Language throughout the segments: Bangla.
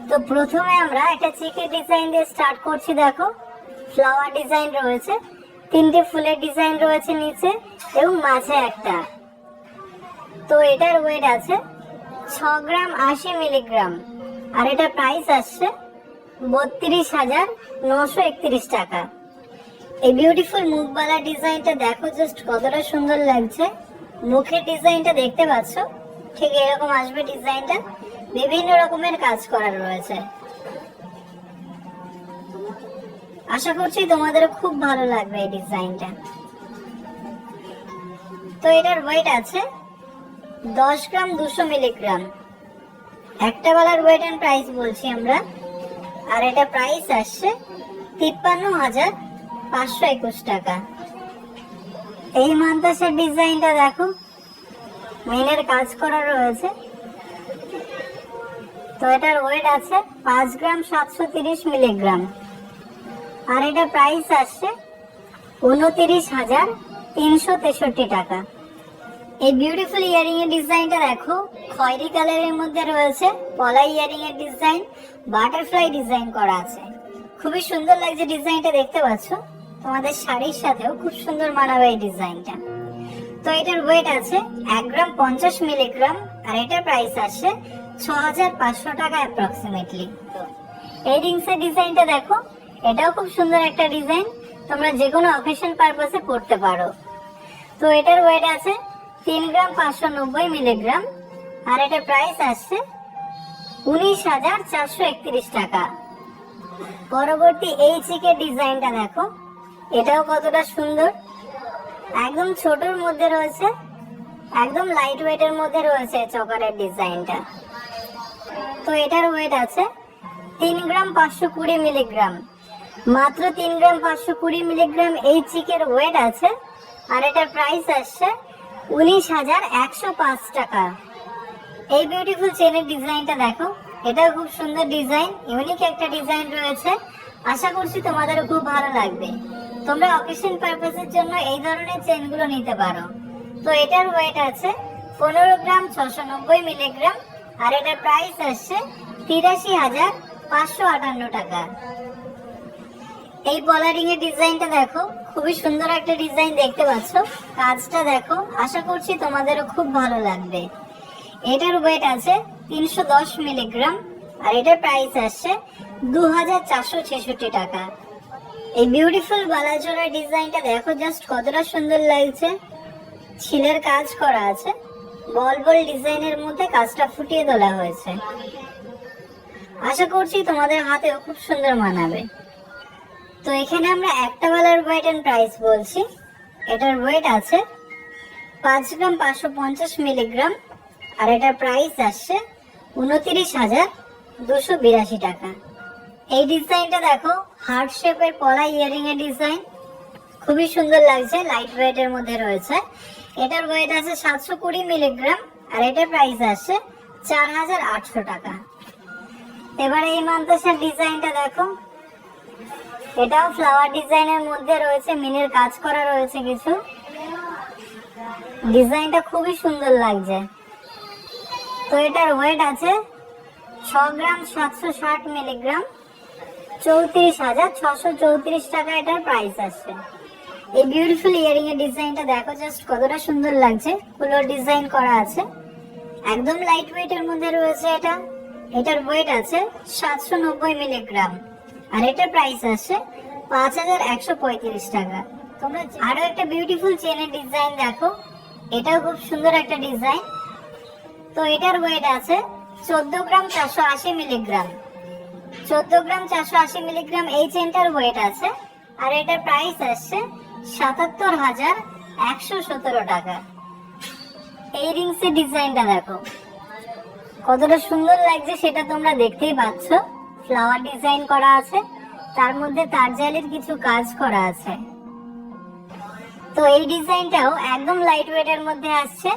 তো প্রথমে আমরা একটা চিকের ডিজাইন দিয়ে স্টার্ট করছি। দেখো ফ্লাওয়ার ডিজাইন রয়েছে, তিনটে ফুলের ডিজাইন রয়েছে নিচে এবং মাঝে একটা। তো এটার ওয়েট আছে 6 গ্রাম 80 মিলিগ্রাম আর এটা প্রাইস আসছে 32,931 টাকা। এই বিউটিফুল মুখবালা ডিজাইনটা দেখো জাস্ট কতটা সুন্দর লাগছে। মুখের ডিজাইনটা দেখতে পাচ্ছ, ঠিক এরকম আসবে ডিজাইনটা, বিভিন্ন রকমের কাজ করা রয়েছে। আশা করছি তোমাদের খুব ভালো লাগবে এই ডিজাইনটা। তো এটার ওয়েট আছে 10 গ্রাম 200 মিলিগ্রাম। একটা বেলার ওয়েট এন্ড প্রাইস বলছি আমরা, আর এটা প্রাইস আসছে 53,521 টাকা। এই মান্তাসের ডিজাইনটা দেখো, মেনের কাজ করা রয়েছে। তো এটার ওয়েট আছে 5 গ্রাম 730 মিলিগ্রাম আর এটা প্রাইস আসছে 29,363 টাকা। এই বিউটিফুল ইয়ারিং এর ডিজাইনটা দেখো, খয়েরি কালারের মধ্যে রয়েছে, পলা ইয়ারিং এর ডিজাইন, বাটারফ্লাই ডিজাইন করা আছে। খুবই সুন্দর লাগছে ডিজাইনটা, দেখতে পাচ্ছ। তোমাদের শাড়ির সাথেও খুব সুন্দর মানাবে এই ডিজাইনটা। তো এটার ওয়েট আছে 1 গ্রাম 50 মিলিগ্রাম আর এটা প্রাইস আসছে 6,500 টাকা অ্যাপ্রক্সিমেটলি। এই রিংস এর ডিজাইনটা দেখো, এটাও খুব সুন্দর একটা ডিজাইন, তোমরা যে কোনো অকেশন পারপাসে পড়তে পারো। তো এটার ওয়েট আছে 3 গ্রাম 590 মিলিগ্রাম আর এটা প্রাইস আসছে 19,431 টাকা। পরবর্তী এই চিকের ডিজাইনটা দেখো, এটাও কতটা সুন্দর, একদম ছোটর মধ্যে রয়েছে, একদম লাইট ওয়েটের মধ্যে রয়েছে চকারের ডিজাইনটা। তো এটার ওয়েট আছে 3 গ্রাম 520 মিলিগ্রাম, মাত্র 3 গ্রাম 520 মিলিগ্রাম এই চিকের ওয়েট আছে আর এটার প্রাইস আসছে 19,105 টাকা। এই বিউটিফুল চেনের ডিজাইনটা দেখো, এটাও খুব সুন্দর ডিজাইন, ইউনিক একটা ডিজাইন রয়েছে। আশা করছি তোমাদের খুব ভালো লাগবে। তোমরা অকেশন পারপাসের জন্য এই ধরনের চেনগুলো নিতে পারো। তো এটার ওয়েট আছে 15 গ্রাম 690 মিলিগ্রাম আর এটার প্রাইস আসছে 83,558 টাকা। এই পলারিং এর ডিজাইনটা দেখো, খুবই সুন্দর একটা ডিজাইন, দেখতে পাচ্ছ। কাজটা দেখো, আশা করছি তোমাদেরও খুব ভালো লাগবে। এটার ওয়েট আছে 310 মিলিগ্রাম আর এটার প্রাইস আসছে 2,466 টাকা। এই বিউটিফুল বালাজোড়ার ডিজাইনটা দেখো জাস্ট কতটা সুন্দর লাগছে। ছিলের কাজ করা আছে, বল বল ডিজাইনের মধ্যে কাজটা ফুটিয়ে তোলা হয়েছে। আশা করছি তোমাদের হাতেও খুব সুন্দর মানাবে। তো এখানে আমরা একটা বেলার ওয়েট এন্ড প্রাইস বলছি। এটার ওয়েট আছে 5 গ্রাম 550 মিলিগ্রাম আর এটার প্রাইস আসছে 29,282 টাকা। এই ডিজাইনটা দেখো, হার্ট শেপের পলা ইয়ারিং এর ডিজাইন, খুবই সুন্দর লাগছে, লাইট ওয়েটের মধ্যে রয়েছে। এটার ওয়েট আছে 720 মিলিগ্রাম আর এটার প্রাইস আসছে 4,800 টাকা। এবার এই মান্তাসার ডিজাইনটা দেখো, এটাও ফ্লাওয়ার ডিজাইনের মধ্যে রয়েছে, মিনের কাজ করা রয়েছে কিছু। ডিজাইনটা খুবই সুন্দর লাগছে। তো এটার ওয়েট আছে 6 গ্রাম 760 মিলিগ্রাম, 34,634 টাকা এটার প্রাইস আসছে। এই বিউটিফুল ইয়ারিং এর ডিজাইনটা দেখো জাস্ট কতটা সুন্দর লাগছে, ফুলের ডিজাইন করা আছে, একদম লাইট ওয়েটের মধ্যে রয়েছে এটা। এটার ওয়েট আছে 790 মিলিগ্রাম আর এটার প্রাইস আসছে 5,135 টাকা। তোমরা আরো একটা বিউটিফুল চেনের ডিজাইন দেখো, এটাও খুব সুন্দর একটা ডিজাইন। তো এটার ওয়েট আছে 14 গ্রাম 480 মিলিগ্রাম, 14 গ্রাম 480 মিলিগ্রাম এই চেনটার ওয়েট আছে আর এটার প্রাইস আসছে 77,117 টাকা। এই রিংস এর ডিজাইনটা দেখো কতটা সুন্দর লাগছে, সেটা তোমরা দেখতেই পাচ্ছ। ফ্লাওয়ার ডিজাইন করা আছে, তার মধ্যে তারজালির কিছু কাজ করা আছে। তো এই ডিজাইনটাও একদম লাইট ওয়েটের মধ্যে আসছে।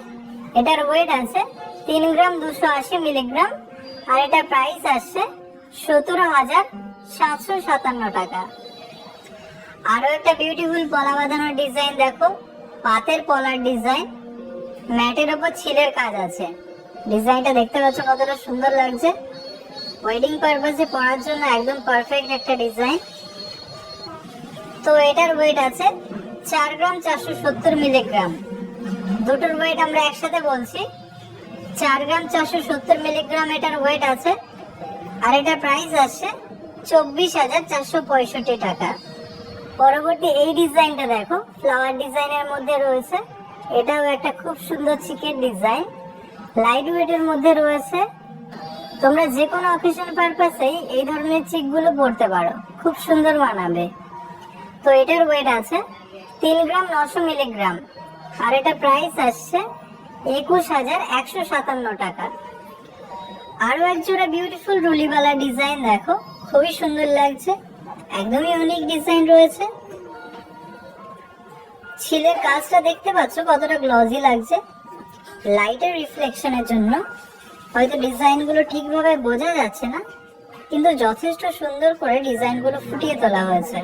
এটার ওয়েট আছে 3 গ্রাম 280 মিলিগ্রাম আর এটার প্রাইস আসছে 17,757 টাকা। আরো একটা বিউটিফুল পলা বাঁধানোর ডিজাইন দেখো, পাতের পলার ডিজাইন, ম্যাটের উপর ছিলের কাজ আছে। ডিজাইনটা দেখতে পাচ্ছ কতটা সুন্দর লাগছে। ওয়েডিং পারপাসে পরার জন্য একদম পারফেক্ট একটা ডিজাইন। তো এটার ওয়েট আছে 4 গ্রাম 470 মিলিগ্রাম। দুটোর ওয়েট আমরা একসাথে বলছি, 4 গ্রাম 470 মিলিগ্রাম এটার ওয়েট আছে। আর এটার প্রাইস আসছে 24,465 টাকা। পরবর্তী এই ডিজাইনটা দেখো, ফ্লাওয়ার ডিজাইনের মধ্যে রয়েছে। এটাও একটা খুব সুন্দর চিকের ডিজাইন, লাইট ওয়েটের মধ্যে রয়েছে। তোমরা যে কোনো অকেশন পারপাসেই এই ধরনের চিকগুলো পরতে পারো, খুব সুন্দর মানাবে। তো এটার ওয়েট আছে 3 গ্রাম 900 মিলিগ্রাম। আর এটা প্রাইস আসছে 21,157 টাকা। আরো এক জোড়া বিউটিফুল রুলিওয়ালা ডিজাইন দেখো, খুবই সুন্দর লাগছে, একদমই ইউনিক ডিজাইন রয়েছে। ছিলের কাজটা দেখতে পাচ্ছ কতটা গ্লজি লাগছে। লাইটের রিফ্লেকশনের জন্য হয়তো ডিজাইনগুলো ঠিকভাবে বোঝা যাচ্ছে না, কিন্তু যথেষ্ট সুন্দর করে ডিজাইনগুলো ফুটিয়ে তোলা হয়েছে।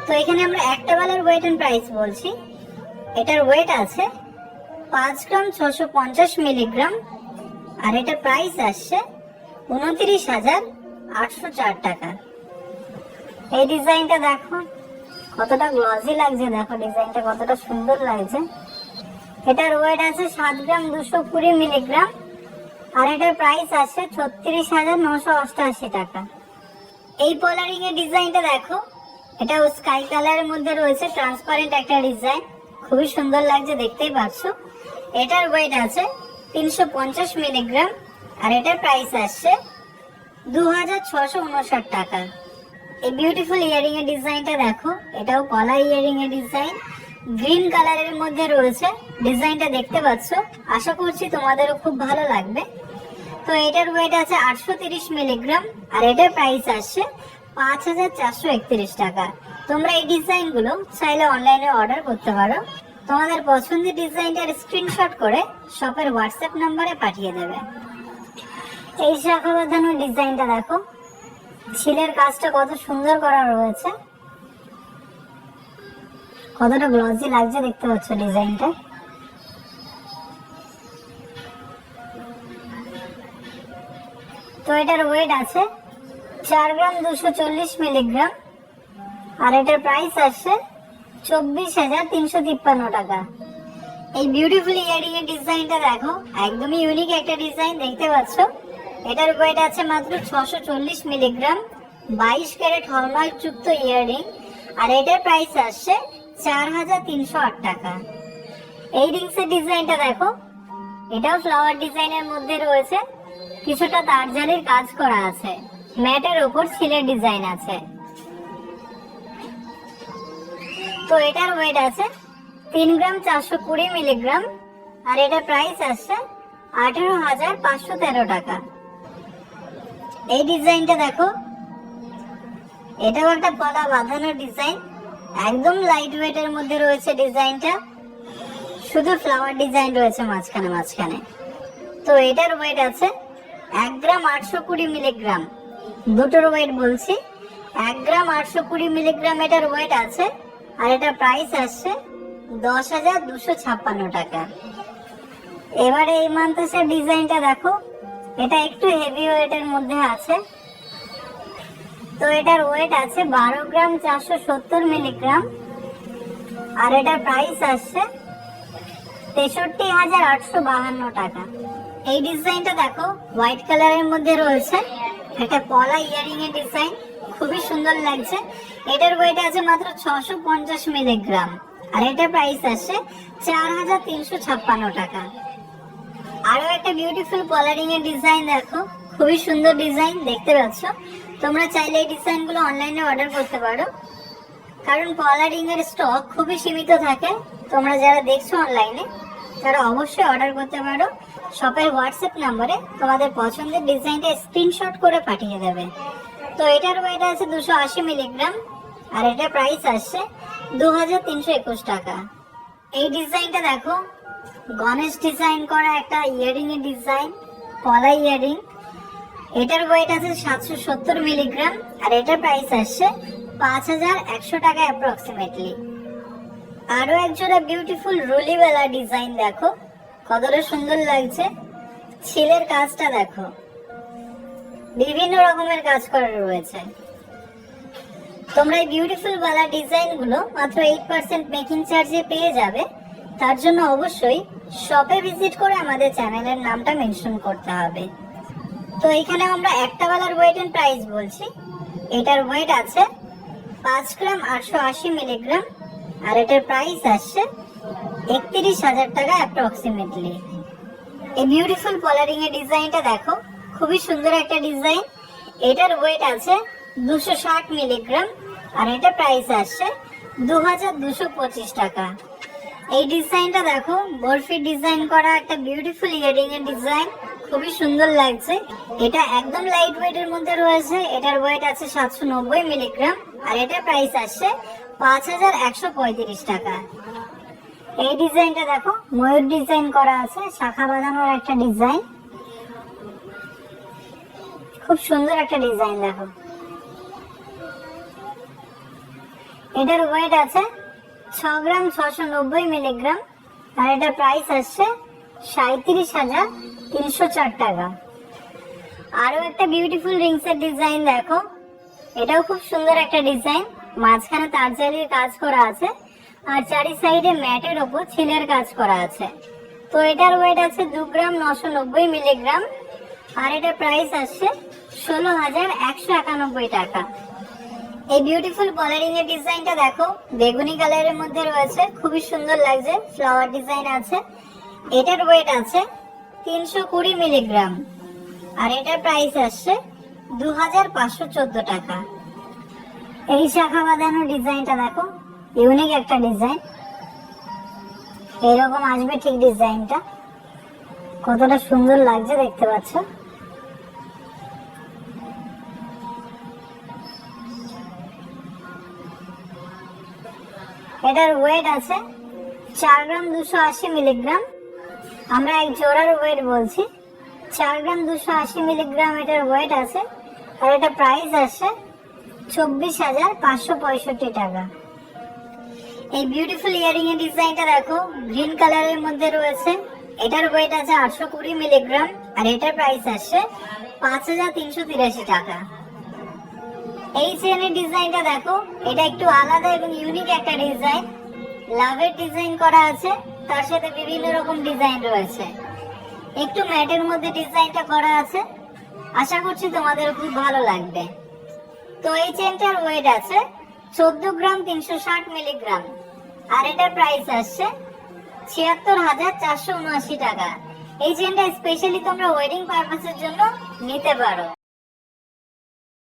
তো এখানে আমরা একটা বালার ওয়েট এন্ড প্রাইস বলছি। এটার ওয়েট আছে 5 গ্রাম 650 মিলিগ্রাম। আর এটার প্রাইস আসছে 29,804 টাকা। এই ডিজাইনটা দেখো কতটা গ্লজি লাগছে, দেখো ডিজাইনটা কতটা সুন্দর লাগছে। এটার ওয়েট আছে 7 গ্রাম 220 মিলিগ্রাম। আর এটার প্রাইস আছে 36,988 টাকা। এই পলারিং এর ডিজাইনটা দেখো, এটাও স্কাই কালারের মধ্যে রয়েছে, ট্রান্সপারেন্ট একটা ডিজাইন, খুবই সুন্দর লাগছে, দেখতেই পাচ্ছ। এটার ওয়েট আছে 350 মিলিগ্রাম। আর এটার প্রাইস আসছে 2,659 টাকা। এই বিউটিফুল ইয়ারিং এর ডিজাইনটা দেখো, এটাও কলা ইয়ারিং এর ডিজাইন, গ্রিন কালারের মধ্যে রয়েছে। ডিজাইনটা দেখতে পাচ্ছ, আশা করছি তোমাদেরও খুব ভালো লাগবে। তো এটার ওয়েট আছে 830 মিলিগ্রাম। আর এটার প্রাইস আসছে 5,431 টাকা। তোমরা এই ডিজাইনগুলো চাইলে অনলাইনে অর্ডার করতে পারো। তোমাদের পছন্দের ডিজাইনটার স্ক্রিনশট করে শপের হোয়াটসঅ্যাপ নম্বরে পাঠিয়ে দেবে। এই শাখা বাঁধানো ডিজাইনটা দেখো, ছিলের কাজটা কত সুন্দর করা রয়েছে, কতটা গ্লজি লাগছে দেখতে পাচ্ছ ডিজাইনটা। তো এটার ওয়েট আছে 4 গ্রাম 240 মিলিগ্রাম। আর এটার প্রাইস আসছে 24,353 টাকা। এই বিউটিফুল ইয়ারিং এর ডিজাইনটা দেখো, একদমই ইউনিক একটা ডিজাইন দেখতে পাচ্ছ। এটার ওয়েট আছে মাত্র 640 মিলিগ্রাম, 22 ক্যারেট হলমার্ক যুক্ত ইয়ারিং। আর এটার প্রাইস আসছে 4,308 টাকা। এই রিংস এর ডিজাইনটা দেখো, এটাও ফ্লাওয়ার ডিজাইনের মধ্যে রয়েছে, কিছুটা তারজালির কাজ করা আছে, ম্যাটের উপর ছিলের ডিজাইন আছে। তো এটার ওয়েট আছে 3 গ্রাম 420 মিলিগ্রাম। আর এটার প্রাইস আসছে 18,513 টাকা। এই ডিজাইনটা দেখো, এটাও একটা পলা বাঁধানো ডিজাইন, একদম লাইট ওয়েটের মধ্যে রয়েছে ডিজাইনটা, শুধু ফ্লাওয়ার ডিজাইন রয়েছে মাঝখানে মাঝখানে। তো এটার ওয়েট আছে 1 গ্রাম 820 মিলিগ্রাম। দুটোর ওয়েট বলছি, 1 গ্রাম 820 মিলিগ্রাম এটার ওয়েট আছে। আর এটার প্রাইস আসছে 10,256 টাকা। এবারে এই মান্থাসের ডিজাইনটা দেখো, এটা একটু হেভি ওয়েটের মধ্যে আছে। তো এটার ওয়েট আছে 12 গ্রাম 470 মিলিগ্রাম। আর এটার প্রাইস আসছে 63,852 টাকা। এই ডিজাইনটা দেখো, হোয়াইট কালারের মধ্যে রয়েছে, এটা পলা ইয়ারিং এর ডিজাইন, খুবই সুন্দর লাগছে। এটার ওয়েট আছে মাত্র 650 মিলিগ্রাম। আর এটার প্রাইস আসছে 4,356 টাকা। আরো একটা বিউটিফুল পলারিং এর ডিজাইন দেখো, খুবই সুন্দর ডিজাইন দেখতে পাচ্ছ। তোমরা চাইলে এই ডিজাইনগুলো অনলাইনে অর্ডার করতে পারো, কারণ পলারিং এর স্টক খুবই সীমিত থাকে। তোমরা যারা দেখছো অনলাইনে, তারা অবশ্যই অর্ডার করতে পারো। শপের হোয়াটসঅ্যাপ নম্বরে তোমাদের পছন্দের ডিজাইনটা স্ক্রিনশট করে পাঠিয়ে দেবে। তো এটার ওয়েট আছে 280 মিলিগ্রাম। আর এটার প্রাইস আসছে 2,321 টাকা। এই ডিজাইনটা দেখো, গণেশ ডিজাইন করা একটা ইয়ারিং এর ডিজাইন, পলা ইয়ারিং। এটার ওয়েট আছে 770 মিলিগ্রাম। আর এটার প্রাইস আসছে 5,100 টাকা অ্যাপ্রক্সিমেটলি। আরো একজোড়া বিউটিফুল রুলিওয়ালা ডিজাইন দেখো, কতটা সুন্দর লাগছে। ছিলের কাজটা দেখো, বিভিন্ন রকমের কাজ করা রয়েছে। তোমরা এই বিউটিফুল বালা ডিজাইন গুলো মাত্র 8% মেকিং চার্জে পেয়ে যাবে। তার জন্য অবশ্যই শপে ভিজিট করে আমাদের চ্যানেলের নামটা মেনশন করতে হবে। তো এখানে আমরা একটা বালার ওয়েট এন্ড প্রাইস বলছি। এটার ওয়েট আছে 5 গ্রাম 880 মিলিগ্রাম, আর এটার প্রাইস আসছে 31,000 টাকা অ্যাপ্রক্সিমেটলি। এই বিউটিফুল পলারিং এর ডিজাইনটা দেখো, খুবই সুন্দর একটা ডিজাইন। এটার ওয়েট আছে 260 মিলিগ্রাম, আর এটা প্রাইস আসছে 2225 টাকা। এই ডিজাইনটা দেখো, বরফি ডিজাইন করা একটা বিউটিফুল ইয়ারিং এর ডিজাইন, খুবই সুন্দর লাগছে। এটা একদম লাইট ওয়েট এর মধ্যে রয়েছে। এটার ওয়েট আছে 790 মিলিগ্রাম, আর এটা প্রাইস আসছে 5135 টাকা। এই ডিজাইনটা দেখো, ময়ূর ডিজাইন করা আছে, শাখা বাঁধানোর একটা ডিজাইন, খুব সুন্দর একটা ডিজাইন দেখো। এটার ওয়েট আছে 6 গ্রাম 690 মিলিগ্রাম, আর এটার প্রাইস আসছে 37,304 টাকা। আরো একটা বিউটিফুল রিংস এর ডিজাইন দেখো, এটাও খুব সুন্দর একটা ডিজাইন। মাঝখানে তারজালির কাজ করা আছে, আর চারি সাইডে ম্যাটের ওপর ছিলের কাজ করা আছে। তো এটার ওয়েট আছে 2 গ্রাম 990 মিলিগ্রাম, আর এটার প্রাইস আসছে 16,191 টাকা। এই বিউটিফুল পলারিং এর ডিজাইনটা দেখো, বেগুনি কালারের মধ্যে রয়েছে, খুবই সুন্দর লাগছে, ফ্লাওয়ার ডিজাইন আছে। এটার ওয়েট আছে 320 মিলিগ্রাম, আর এটার প্রাইস আসছে 2514 টাকা। এই শাখা বাঁধানো ডিজাইনটা দেখো, ইউনিক একটা ডিজাইন, এরকম আসবে ঠিক ডিজাইনটা, কতটা সুন্দর লাগছে দেখতে পাচ্ছ। এটার ওয়েট আছে 4 গ্রাম 280 মিলিগ্রাম, আমরা এক জোড়ার ওয়েট বলছি। 4 গ্রাম 280 মিলিগ্রাম এটার ওয়েট আছে, আর এটা প্রাইস আছে 24,565 টাকা। এই বিউটিফুল ইয়ারিং এর ডিজাইনটা দেখো, গ্রিন কালারের মধ্যে রয়েছে। এটার ওয়েট আছে 820 মিলিগ্রাম, আর এটার প্রাইস আসছে 5,383 টাকা। এই চেনের ডিজাইনটা দেখো, এটা একটু আলাদা এবং ইউনিক একটা ডিজাইন, লাভের ডিজাইন করা আছে, তার সাথে বিভিন্ন রকম ডিজাইন রয়েছে। একটু ম্যাটের মধ্যে ডিজাইনটা করা আছে, আশা করছি তোমাদের খুব ভালো লাগবে। তো এই চেনটার ওয়েট আছে 14 গ্রাম 360 মিলিগ্রাম, আর এটার প্রাইস আসছে 76,479 টাকা। এই চেনটা স্পেশালি তোমরা ওয়েডিং পারপাসের জন্য নিতে পারো।